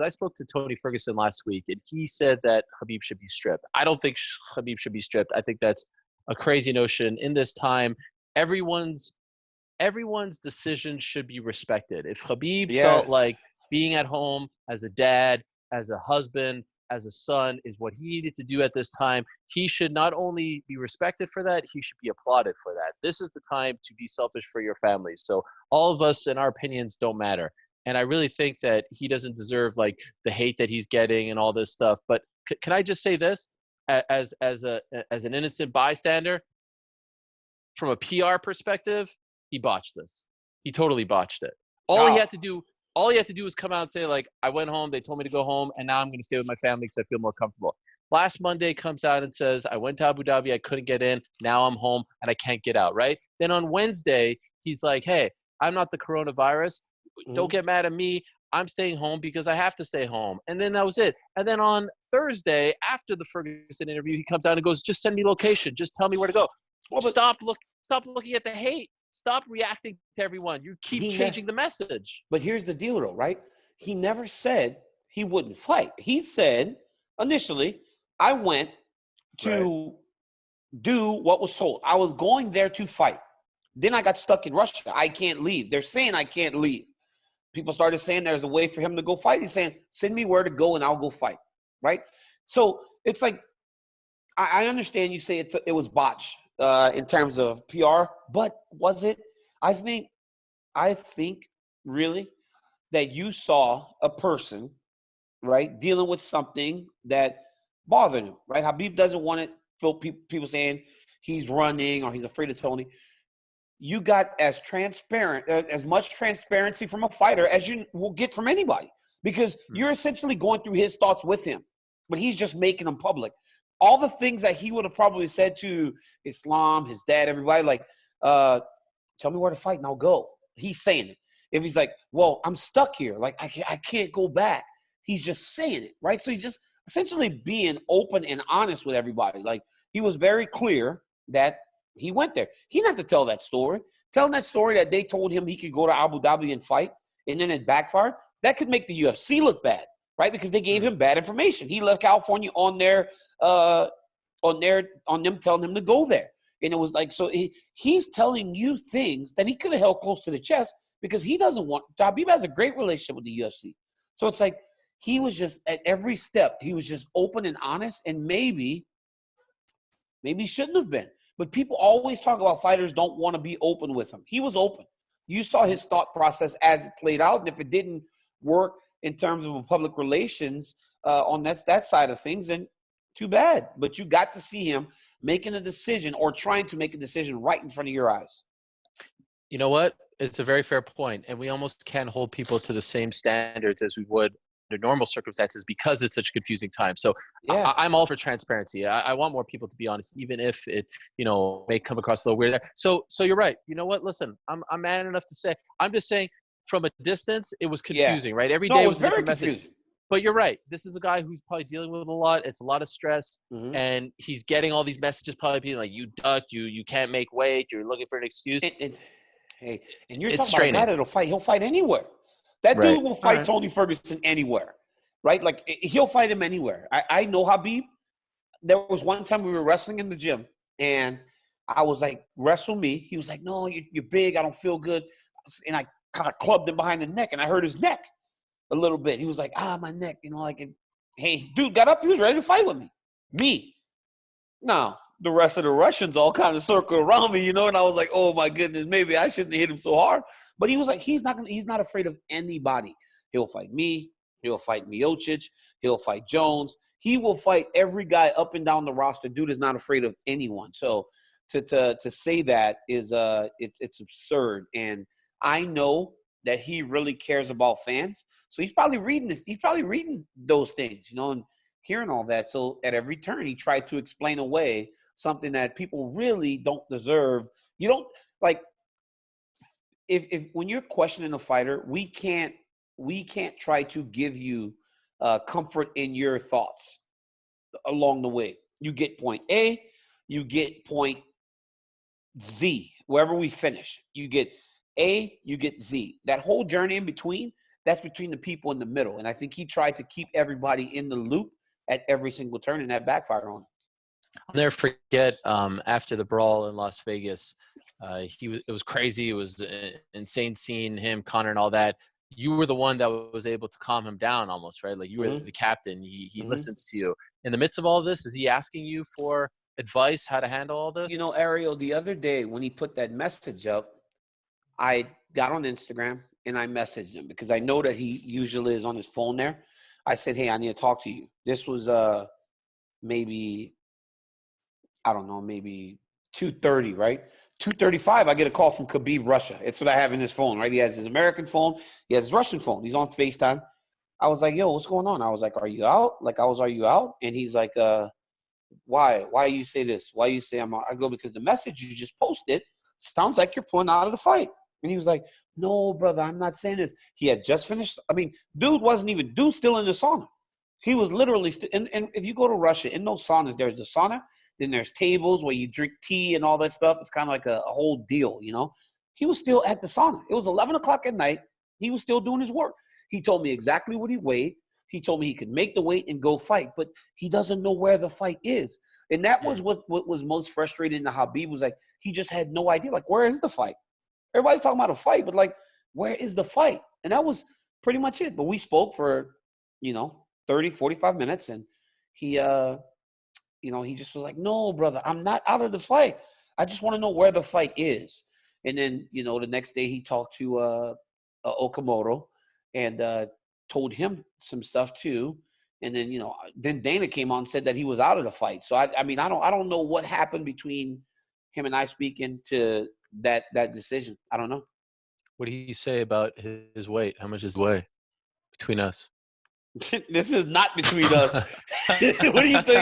I spoke to Tony Ferguson last week, and he said that Khabib should be stripped. I don't think Khabib should be stripped. I think that's a crazy notion. In this time, everyone's everyone's decision should be respected. If Khabib felt Yes. like being at home as a dad, as a husband, as a son is what he needed to do at this time, he should not only be respected for that, he should be applauded for that. This is the time to be selfish for your family. So all of us and our opinions don't matter. And I really think that he doesn't deserve like the hate that he's getting and all this stuff. But can I just say this as an innocent bystander, from a PR perspective, he botched this. He totally botched it. All he Oh, had to do, all he had to do was come out and say, like, I went home, they told me to go home, and now I'm going to stay with my family because I feel more comfortable. Last Monday comes out and says, I went to Abu Dhabi, I couldn't get in, now I'm home and I can't get out, right? Then on Wednesday, he's like, hey, I'm not the coronavirus. Don't mhm. get mad at me. I'm staying home because I have to stay home. And then that was it. And then on Thursday, after the Ferguson interview, he comes out and goes, just send me location. Just tell me where to go. Well, but Stop looking at the hate. Stop reacting to everyone. You keep he ne- changing the message. but here's the deal, though, right? He never said he wouldn't fight. He said initially, I went Right. to do what was told. I was going there to fight. Then I got stuck in Russia. I can't leave. They're saying I can't leave. People started saying there's a way for him to go fight. He's saying, send me where to go and I'll go fight. Right? So it's like, I understand you say it was botched in terms of PR, but was it? I think, I think really that you saw a person, right, dealing with something that bothered him, right? Habib doesn't want it. People saying he's running or he's afraid of Tony. You got as transparent, as much transparency from a fighter as you will get from anybody, because you're essentially going through his thoughts with him, but he's just making them public. All the things that he would have probably said to Islam, his dad, everybody, like, tell me where to fight and I'll go. He's saying it. If he's like, well, I'm stuck here, like I can't go back. He's just saying it, right? So he's just essentially being open and honest with everybody. Like, he was very clear that he went there. He didn't have to tell that story. Telling that story that they told him he could go to Abu Dhabi and fight, and then it backfired, that could make the UFC look bad, right? Because they gave him bad information. He left California on them telling him to go there. And it was like, so he's telling you things that he could have held close to the chest because he doesn't want. Khabib has a great relationship with the UFC. So it's like he was just at every step, he was just open and honest, and maybe he shouldn't have been. But people always talk about fighters don't want to be open with him. He was open. You saw his thought process as it played out, and if it didn't work in terms of public relations on that side of things, then too bad. But you got to see him making a decision or trying to make a decision right in front of your eyes. You know what? It's a very fair point, and we almost can't hold people to the same standards as we would under normal circumstances because it's such a confusing time. So Yeah. I'm all for transparency. I want more people to be honest, even if it, may come across a little weird there. So you're right. You know what? Listen, I'm man enough to say, I'm just saying from a distance, it was Yeah. confusing, right? Every No, day it was was a very different message. confusing. But you're right. This is a guy who's probably dealing with a lot. It's a lot of stress. Mm-hmm. And he's getting all these messages probably being like, you ducked, you can't make weight, you're looking for an excuse. Hey, and you're It's talking about a guy straining. that'll fight. He'll fight anywhere. That Right. dude will All fight right. Tony Ferguson anywhere, right? Like, he'll fight him anywhere. I know Khabib. There was one time we were wrestling in the gym, and I was like, wrestle me. He was like, no, you're big. I don't feel good. And I kind of clubbed him behind the neck, and I hurt his neck a little bit. He was like, my neck. Hey, dude got up. He was ready to fight with me. Me. No, the rest of the Russians all kind of circle around me, and I was like, oh my goodness, maybe I shouldn't have hit him so hard. But he was like, he's not afraid of anybody. He'll fight me. He'll fight Miocic. He'll fight Jones. He will fight every guy up and down the roster. Dude is not afraid of anyone. So to say that is it's absurd. And I know that he really cares about fans. So he's probably reading those things, and hearing all that. So at every turn, he tried to explain away something that people really don't deserve. You don't like if when you're questioning a fighter, we can't try to give you comfort in your thoughts along the way. You get point A, you get point Z, wherever we finish. You get A, you get Z. That whole journey in between, That's between the people in the middle. And I think he tried to keep everybody in the loop at every single turn, and that backfired on him. I'll never forget after the brawl in Las Vegas. It was crazy. It was an insane seeing him, Connor, and all that. You were the one that was able to calm him down almost, right? Like you were the captain. He listens to you. In the midst of all of this, is he asking you for advice, how to handle all this? You know, Ariel, the other day when he put that message up, I got on Instagram and I messaged him because I know that he usually is on his phone there. I said, hey, I need to talk to you. This was maybe, I don't know, maybe 2:30, right? 2:35, I get a call from Khabib, Russia. It's what I have in his phone, right? He has his American phone. He has his Russian phone. He's on FaceTime. I was like, yo, what's going on? I was like, are you out? Are you out? And he's like, why? Why you say this? Why you say I'm out? I go, because the message you just posted sounds like you're pulling out of the fight. And he was like, no, brother, I'm not saying this. He had just finished. I mean, dude still in the sauna. He was literally and if you go to Russia, in those saunas, there's the sauna, then there's tables where you drink tea and all that stuff. It's kind of like a whole deal, you know. He was still at the sauna. It was 11 o'clock at night. He was still doing his work. He told me exactly what he weighed. He told me he could make the weight and go fight, but he doesn't know where the fight is. And that was what was most frustrating to Khabib, was like, he just had no idea. Like, where is the fight? Everybody's talking about a fight, but like, where is the fight? And that was pretty much it. But we spoke for, 30, 45 minutes. And he, he just was like, no, brother, I'm not out of the fight. I just want to know where the fight is. And then, the next day he talked to Okamoto and told him some stuff too. And then, then Dana came on and said that he was out of the fight. So, I don't know what happened between him and I speaking to that decision. I don't know. What did he say about his weight? How much is the weight between us? This is not between us. What do you think?